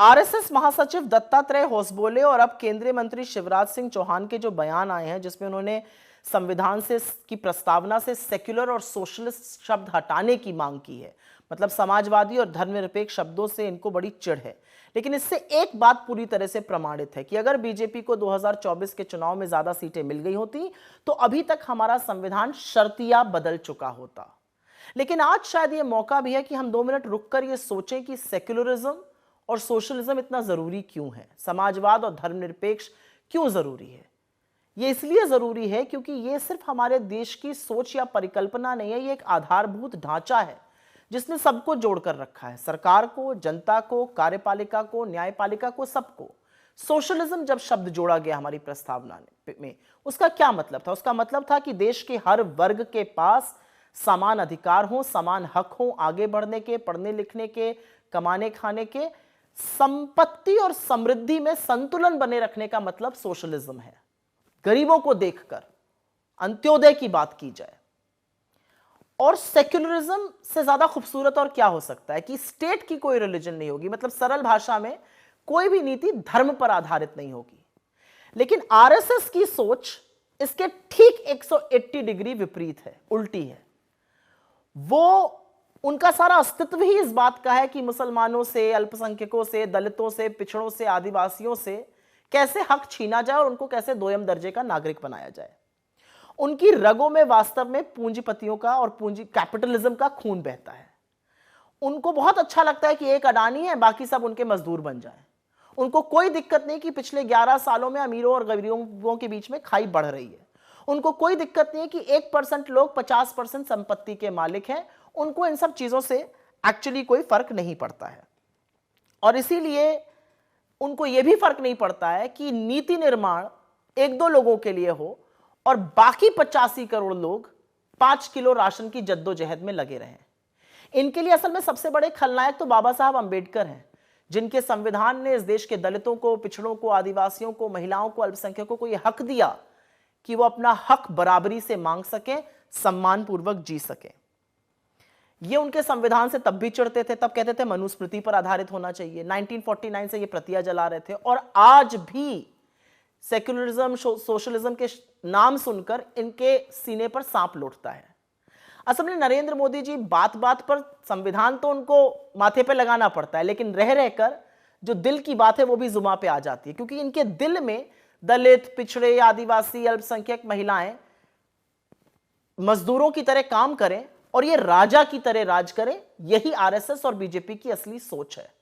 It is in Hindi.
आरएसएस महासचिव दत्तात्रेय होसबोले और अब केंद्रीय मंत्री शिवराज सिंह चौहान के जो बयान आए हैं, जिसमें उन्होंने संविधान से की प्रस्तावना से सेक्युलर और सोशलिस्ट शब्द हटाने की मांग की है। मतलब समाजवादी और धर्मनिरपेक्ष शब्दों से इनको बड़ी चिढ़ है। लेकिन इससे एक बात पूरी तरह से प्रमाणित है कि अगर बीजेपी को 2024 के चुनाव में ज्यादा सीटें मिल गई होती तो अभी तक हमारा संविधान शर्तिया बदल चुका होता। लेकिन आज शायद यह मौका भी है कि हम 2 मिनट रुककर यह सोचें कि सेक्युलरिज्म और सोशलिज्म इतना जरूरी क्यों है, समाजवाद और धर्मनिरपेक्ष क्यों जरूरी है। यह इसलिए जरूरी है क्योंकि यह सिर्फ हमारे देश की सोच या परिकल्पना नहीं है, यह एक आधारभूत ढांचा है जिसने सबको जोड़कर रखा है, सरकार को, जनता को, कार्यपालिका को, न्यायपालिका को, सबको। सोशलिज्म जब शब्द जोड़ा गया हमारी प्रस्तावना में, उसका क्या मतलब था? उसका मतलब था कि देश के हर वर्ग के पास समान अधिकार हो, समान हक हो, आगे बढ़ने के, पढ़ने लिखने के, कमाने खाने के, संपत्ति और समृद्धि में संतुलन बने रखने का मतलब सोशलिज्म है। गरीबों को देखकर अंत्योदय की बात की जाए। और सेक्युलरिज्म से ज्यादा खूबसूरत और क्या हो सकता है कि स्टेट की कोई रिलीजन नहीं होगी, मतलब सरल भाषा में कोई भी नीति धर्म पर आधारित नहीं होगी। लेकिन आरएसएस की सोच इसके ठीक 180 डिग्री विपरीत है, उल्टी है। वो उनका सारा अस्तित्व ही इस बात का है कि मुसलमानों से, अल्पसंख्यकों से, दलितों से, पिछड़ों से, आदिवासियों से कैसे हक छीना जाए और उनको कैसे दोयम दर्जे का नागरिक बनाया जाए। उनकी रगों में वास्तव में पूंजीपतियों का और पूंजी कैपिटलिज्म का खून बहता है। उनको बहुत अच्छा लगता है कि एक अडानी है, बाकी सब उनके मजदूर बन जाएं। उनको कोई दिक्कत नहीं कि पिछले 11 सालों में अमीरों और गरीबों के बीच में खाई बढ़ रही है। उनको कोई दिक्कत नहीं है कि 1% लोग 50% संपत्ति के मालिक हैं। उनको इन सब चीजों से एक्चुअली कोई फर्क नहीं पड़ता है। और इसीलिए उनको यह भी फर्क नहीं पड़ता है कि नीति निर्माण 1-2 लोगों के लिए हो और बाकी 85 करोड़ लोग 5 किलो राशन की जद्दोजहद में लगे रहें। इनके लिए असल में सबसे बड़े खलनायक तो बाबा साहब अंबेडकर हैं, जिनके संविधान ने इस देश के दलितों को, पिछड़ों को, आदिवासियों को, महिलाओं को, अल्पसंख्यकों को यह हक दिया कि वो अपना हक बराबरी से मांग सकें, सम्मानपूर्वक जी सकें। ये उनके संविधान से तब भी चिढ़ते थे, तब कहते थे मनुस्मृति पर आधारित होना चाहिए। 1949 से ये प्रतियां जला रहे थे और आज भी सेक्युलरिज्म, सोशलिज्म के नाम सुनकर इनके सीने पर सांप लौटता है। असल में नरेंद्र मोदी जी बात बात पर संविधान तो उनको माथे पे लगाना पड़ता है, लेकिन रह रहकर जो दिल की बात है वो भी जुबान पे आ जाती है, क्योंकि इनके दिल में दलित, पिछड़े, आदिवासी, अल्पसंख्यक, महिलाएं मजदूरों की तरह काम करें और ये राजा की तरह राज करें। यही आरएसएस और बीजेपी की असली सोच है।